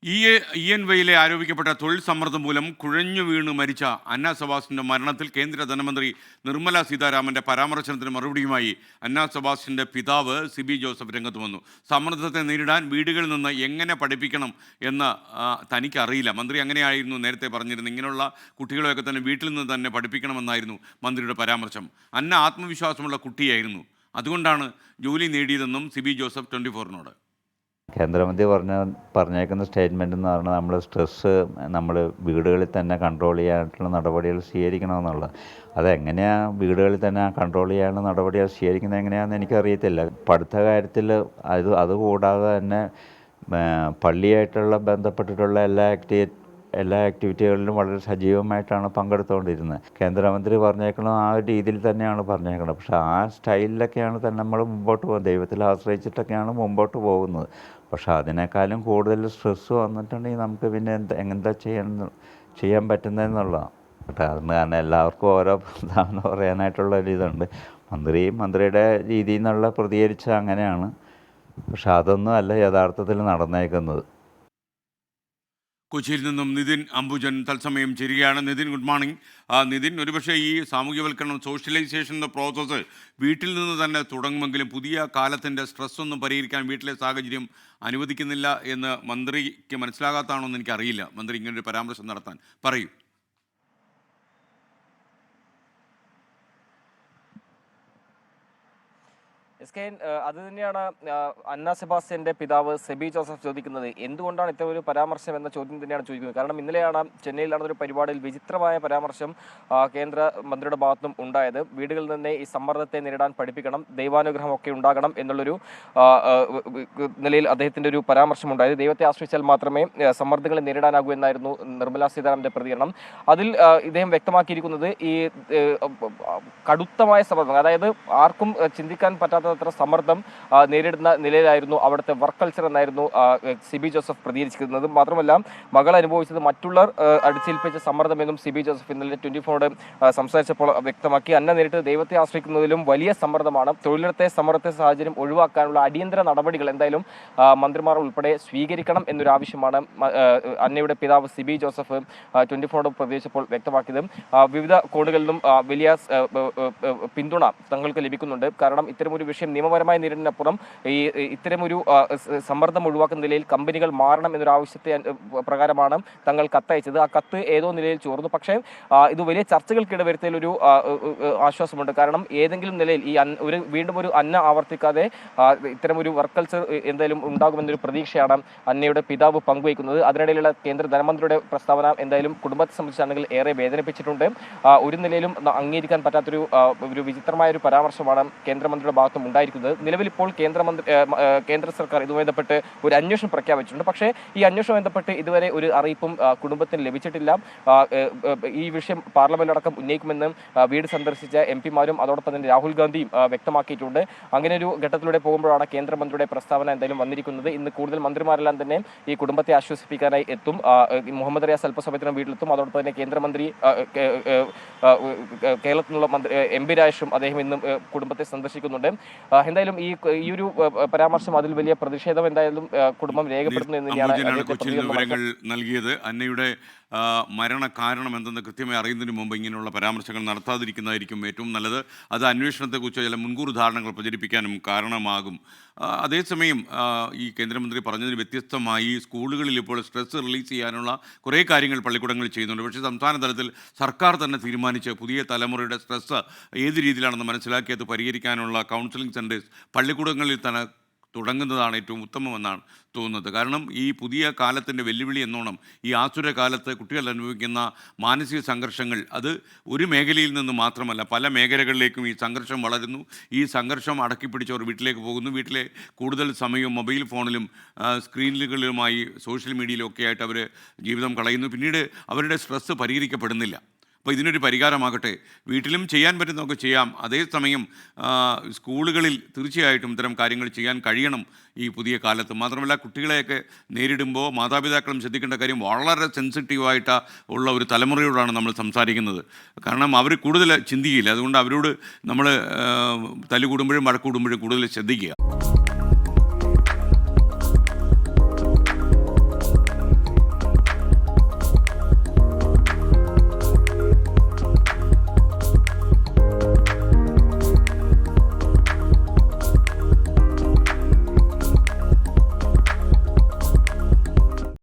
ഇ.എൻ.വൈയിലെ ആരോപിക്കപ്പെട്ട തൊഴിൽ സമ്മർദ്ദം മൂലം കുഴഞ്ഞു വീണ് മരിച്ച അന്ന സെബാസ്റ്റ്യന്റെ മരണത്തിൽ കേന്ദ്ര ധനമന്ത്രി നിർമ്മല സീതാരാമന്റെ പരാമർശനത്തിന് മറുപടിയുമായി അന്ന സെബാസ്റ്റ്യന്റെ പിതാവ് സിബി ജോസഫ് രംഗത്ത് വന്നു. സമ്മർദ്ദത്തെ നേരിടാൻ വീടുകളിൽ നിന്ന് എങ്ങനെ പഠിപ്പിക്കണം എന്ന് തനിക്കറിയില്ല. മന്ത്രി അങ്ങനെയായിരുന്നു നേരത്തെ പറഞ്ഞിരുന്നത്. ഇങ്ങനെയുള്ള കുട്ടികളെയൊക്കെ തന്നെ വീട്ടിൽ നിന്ന് തന്നെ പഠിപ്പിക്കണമെന്നായിരുന്നു മന്ത്രിയുടെ പരാമർശം. അന്ന ആത്മവിശ്വാസമുള്ള കുട്ടിയായിരുന്നു, അതുകൊണ്ടാണ് ജോലി നേടിയതെന്നും സിബി ജോസഫ് 24-നോട്. കേന്ദ്രമന്ത്രി പറഞ്ഞേക്കുന്ന സ്റ്റേറ്റ്മെൻ്റ് എന്ന് പറഞ്ഞാൽ നമ്മൾ സ്ട്രെസ്സ് നമ്മൾ വീടുകളിൽ തന്നെ കൺട്രോൾ ചെയ്യാനായിട്ടുള്ള നടപടികൾ സ്വീകരിക്കണമെന്നുള്ളത്. അതെങ്ങനെയാണ് വീടുകളിൽ തന്നെ കൺട്രോൾ ചെയ്യാനുള്ള നടപടികൾ സ്വീകരിക്കുന്നത് എങ്ങനെയാണെന്ന് എനിക്കറിയത്തില്ല. പഠിത്ത കാര്യത്തിൽ അതുകൂടാതെ തന്നെ പള്ളിയായിട്ടുള്ള ബന്ധപ്പെട്ടിട്ടുള്ള എല്ലാ ആക്ടിവിറ്റികളിലും വളരെ സജീവമായിട്ടാണ് പങ്കെടുത്തുകൊണ്ടിരുന്നത്. കേന്ദ്രമന്ത്രി പറഞ്ഞേക്കണം ആ ഒരു രീതിയിൽ തന്നെയാണ് പറഞ്ഞേക്കുന്നത്. പക്ഷേ ആ സ്റ്റൈലിലൊക്കെയാണ് തന്നെ നമ്മൾ മുമ്പോട്ട് പോകുന്നത്, ദൈവത്തിൽ ആശ്രയിച്ചിട്ടൊക്കെയാണ് മുമ്പോട്ട് പോകുന്നത്. പക്ഷേ അതിനേക്കാളും കൂടുതൽ സ്ട്രെസ്സ് വന്നിട്ടുണ്ടെങ്കിൽ നമുക്ക് പിന്നെ എന്താ ചെയ്യാൻ പറ്റുന്നതെന്നുള്ളതാണ്. പക്ഷേ അതുകൊണ്ട് കാരണം എല്ലാവർക്കും ഓരോ പ്രധാനം പറയാനായിട്ടുള്ളൊരിതുണ്ട്. മന്ത്രിയുടെ രീതിയിൽ നിന്നുള്ള പ്രതികരിച്ച അങ്ങനെയാണ്. പക്ഷെ അതൊന്നും അല്ല യഥാർത്ഥത്തിൽ നടന്നേക്കുന്നത്. കൊച്ചിയിൽ നിന്നും നിതിൻ അംബുജൻ തത്സമയം ചേരുകയാണ്. Nitin, good morning. നിതിൻ, ഒരുപക്ഷെ ഈ സാമൂഹ്യവൽക്കരണം, സോഷ്യലൈസേഷൻ എന്ന പ്രോസസ്സ് വീട്ടിൽ നിന്ന് തന്നെ തുടങ്ങുമെങ്കിലും പുതിയ കാലത്തിൻ്റെ സ്ട്രെസ്സൊന്നും പരിഹരിക്കാൻ വീട്ടിലെ സാഹചര്യം അനുവദിക്കുന്നില്ല എന്ന് മന്ത്രിക്ക് മനസ്സിലാകാത്തതാണോ എന്ന് എനിക്കറിയില്ല. മന്ത്രി ഇങ്ങനൊരു പരാമർശം നടത്താൻ പറയൂ. അത് തന്നെയാണ് അന്ന സെബാസ്റ്റ്യന്റെ പിതാവ് സെബി ജോസഫ് ചോദിക്കുന്നത്. എന്തുകൊണ്ടാണ് ഇത്തരം ഒരു പരാമർശം എന്ന ചോദ്യം തന്നെയാണ് ചോദിക്കുന്നത്. കാരണം ഇന്നലെയാണ് ചെന്നൈയിൽ നടന്നൊരു പരിപാടിയിൽ വിചിത്രമായ പരാമർശം കേന്ദ്ര മന്ത്രിയുടെ ഭാഗത്തും ഉണ്ടായത്. വീടുകളിൽ നിന്ന് ഈ സമ്മർദ്ദത്തെ നേരിടാൻ പഠിപ്പിക്കണം, ദൈവാനുഗ്രഹമൊക്കെ ഉണ്ടാകണം എന്നുള്ളൊരു നിലയിൽ അദ്ദേഹത്തിന്റെ ഒരു പരാമർശം ഉണ്ടായത്. ദൈവത്തെ ആശ്രയിച്ചാൽ മാത്രമേ സമ്മർദ്ദങ്ങളെ നേരിടാനാകൂ എന്നായിരുന്നു നിർമ്മലാ സീതാരാമന്റെ പ്രതികരണം. അതിൽ ഇദ്ദേഹം വ്യക്തമാക്കിയിരിക്കുന്നത് ഈ കടുത്തമായ സമ്മർദ്ദം, അതായത് ആർക്കും ചിന്തിക്കാൻ പറ്റാത്ത സമ്മർദ്ദം നേരിടുന്ന നിലയിലായിരുന്നു അവിടുത്തെ വർക്ക് കൾച്ചർ എന്നായിരുന്നു സിബി ജോസഫ് പ്രതികരിച്ചിരുന്നത്. മാത്രമല്ല മകൾ അനുഭവിച്ചത് മറ്റുള്ളവർ അടിച്ചേൽപ്പിച്ച സമ്മർദ്ദമെന്നും സിബി ജോസഫ് ഇന്നലെ 24-നോട് സംസാരിച്ചപ്പോൾ വ്യക്തമാക്കി. അന്ന നേരിട്ട് ദൈവത്തെ ആശ്രയിക്കുന്നതിലും വലിയ സമ്മർദ്ദമാണ്. തൊഴിലിടത്തെ സമ്മർദ്ദത്തെ സാഹചര്യം ഒഴിവാക്കാനുള്ള അടിയന്തര നടപടികൾ എന്തായാലും മന്ത്രിമാർ ഉൾപ്പെടെ സ്വീകരിക്കണം എന്നൊരു ആവശ്യമാണ് അന്നയുടെ പിതാവ് സിബി ജോസഫ് 24-നോട് പ്രതികരിച്ചപ്പോൾ വ്യക്തമാക്കിയത്. വിവിധ കോണുകളിലും വലിയ പിന്തുണ തങ്ങൾക്ക് ലഭിക്കുന്നുണ്ട്. കാരണം ഇത്തരമൊരു വിഷയം നിയമപരമായി നേരിടുന്നതിനപ്പുറം ഇത്തരമൊരു സമ്മർദ്ദം ഒഴിവാക്കുന്ന നിലയിൽ കമ്പനികൾ മാറണം എന്നൊരു ആവശ്യത്തെ പ്രകാരമാണ് തങ്ങൾ കത്തയച്ചത്. ആ കത്ത് ഏതോ നിലയിൽ ചോർന്നു. പക്ഷേ ഇത് വലിയ ചർച്ചകൾക്കിട വരുത്തിയൊരു ആശ്വാസമുണ്ട്. കാരണം ഏതെങ്കിലും നിലയിൽ വീണ്ടും ഒരു അന്ന ആവർത്തിക്കാതെ ഇത്തരമൊരു വർക്ക് കൾച്ചർ എന്തായാലും ഉണ്ടാകുമെന്നൊരു പ്രതീക്ഷയാണ് അന്നയുടെ പിതാവ് പങ്കുവയ്ക്കുന്നത്. അതിനിടയിലുള്ള കേന്ദ്ര ധനമന്ത്രിയുടെ പ്രസ്താവന എന്തായാലും കുടുംബത്തെ സംബന്ധിച്ചാണെങ്കിൽ ഏറെ വേദനിപ്പിച്ചിട്ടുണ്ട്. ഒരു നിലയിലും അംഗീകരിക്കാൻ പറ്റാത്തൊരു വിചിത്രമായ ഒരു പരാമർശമാണ് കേന്ദ്രമന്ത്രിയുടെ ഭാഗത്തും ഉണ്ടായിരിക്കുന്നത്. നിലവിൽ ഇപ്പോൾ കേന്ദ്ര സർക്കാർ ഇതുമായി ബന്ധപ്പെട്ട് ഒരു അന്വേഷണം പ്രഖ്യാപിച്ചിട്ടുണ്ട്. പക്ഷേ ഈ അന്വേഷണം ബന്ധപ്പെട്ട് ഇതുവരെ ഒരു അറിയിപ്പും കുടുംബത്തിന് ലഭിച്ചിട്ടില്ല. ഈ വിഷയം പാർലമെന്റിലടക്കം ഉന്നയിക്കുമെന്ന് വീട് സന്ദർശിച്ച എംപിമാരും അതോടൊപ്പം തന്നെ രാഹുൽ ഗാന്ധിയും വ്യക്തമാക്കിയിട്ടുണ്ട്. അങ്ങനെ ഒരു ഘട്ടത്തിലൂടെ പോകുമ്പോഴാണ് കേന്ദ്രമന്ത്രിയുടെ പ്രസ്താവന എന്തായാലും വന്നിരിക്കുന്നത്. ഇന്ന് കൂടുതൽ മന്ത്രിമാരെല്ലാം തന്നെ ഈ കുടുംബത്തെ ആശ്വസിപ്പിക്കാനായി എത്തും. മുഹമ്മദ് റിയാസ് അല്പസമയത്തിനും വീട്ടിലെത്തും. അതോടൊപ്പം തന്നെ കേന്ദ്രമന്ത്രി കേരളത്തിൽ നിന്നുള്ള എം.പി. രാജേഷും അദ്ദേഹം ഇന്നും കുടുംബത്തെ സന്ദർശിക്കുന്നുണ്ട്. എന്തായാലും ഈ ഒരു പരാമർശം അതിൽ വലിയ പ്രതിഷേധം എന്തായാലും കുടുംബം രേഖപ്പെടുത്തുന്നു എന്ന് തന്നെയാണ് വിവരങ്ങൾ നൽകിയത്. അന്നയുടെ മരണ കാരണം എന്തെന്ന് കൃത്യമായി അറിയുന്നതിന് മുമ്പ് ഇങ്ങനെയുള്ള പരാമർശങ്ങൾ നടത്താതിരിക്കുന്നതായിരിക്കും ഏറ്റവും നല്ലത്. അത് അന്വേഷണത്തെക്കുറിച്ച് ചില മുൻകൂർ ധാരണകൾ പ്രചരിപ്പിക്കാനും കാരണമാകും. അതേസമയം ഈ കേന്ദ്രമന്ത്രി പറഞ്ഞതിന് വ്യത്യസ്തമായി സ്കൂളുകളിൽ ഇപ്പോൾ സ്ട്രെസ് റിലീസ് ചെയ്യാനുള്ള കുറേ കാര്യങ്ങൾ പള്ളിക്കൂടങ്ങളിൽ ചെയ്യുന്നുണ്ട്. പക്ഷേ സംസ്ഥാന തലത്തിൽ സർക്കാർ തന്നെ തീരുമാനിച്ച് പുതിയ തലമുറയുടെ സ്ട്രെസ് ഏത് രീതിയിലാണെന്ന് മനസ്സിലാക്കി അത് പരിഹരിക്കാനുള്ള കൗൺസിലിംഗ് സെൻറ്റേഴ്സ് പള്ളിക്കൂടങ്ങളിൽ തന്നെ തുടങ്ങുന്നതാണ് ഏറ്റവും ഉത്തമമെന്നാണ് തോന്നുന്നത്. കാരണം ഈ പുതിയ കാലത്തിൻ്റെ വെല്ലുവിളി എന്നോണം ഈ ആസുര കാലത്ത് കുട്ടികൾ അനുഭവിക്കുന്ന മാനസിക സംഘർഷങ്ങൾ അത് ഒരു മേഖലയിൽ നിന്ന് മാത്രമല്ല പല മേഖലകളിലേക്കും ഈ സംഘർഷം വളരുന്നു. ഈ സംഘർഷം അടക്കിപ്പിടിച്ചവർ വീട്ടിലേക്ക് പോകുന്നു. വീട്ടിലെ കൂടുതൽ സമയവും മൊബൈൽ ഫോണിലും സ്ക്രീനുകളിലുമായി സോഷ്യൽ മീഡിയയിലൊക്കെ ആയിട്ട് അവർ ജീവിതം കളയുന്നു. പിന്നീട് അവരുടെ സ്ട്രെസ്സ് പരിഹരിക്കപ്പെടുന്നില്ല. അപ്പോൾ ഇതിനൊരു പരിഹാരമാകട്ടെ. വീട്ടിലും ചെയ്യാൻ പറ്റുന്നതൊക്കെ ചെയ്യാം. അതേസമയം സ്കൂളുകളിൽ തീർച്ചയായിട്ടും ഇത്തരം കാര്യങ്ങൾ ചെയ്യാൻ കഴിയണം ഈ പുതിയ കാലത്ത്. മാത്രമല്ല കുട്ടികളെയൊക്കെ നേരിടുമ്പോൾ മാതാപിതാക്കളും ശ്രദ്ധിക്കേണ്ട കാര്യം വളരെ സെൻസിറ്റീവായിട്ട് ഉള്ള ഒരു തലമുറയോടാണ് നമ്മൾ സംസാരിക്കുന്നത്. കാരണം അവർ കൂടുതൽ ചിന്തിക്കില്ല. അതുകൊണ്ട് അവരോട് നമ്മൾ തല്ലുകൂടുമ്പോഴും വഴക്കൂടുമ്പോഴും കൂടുതൽ ശ്രദ്ധിക്കുക.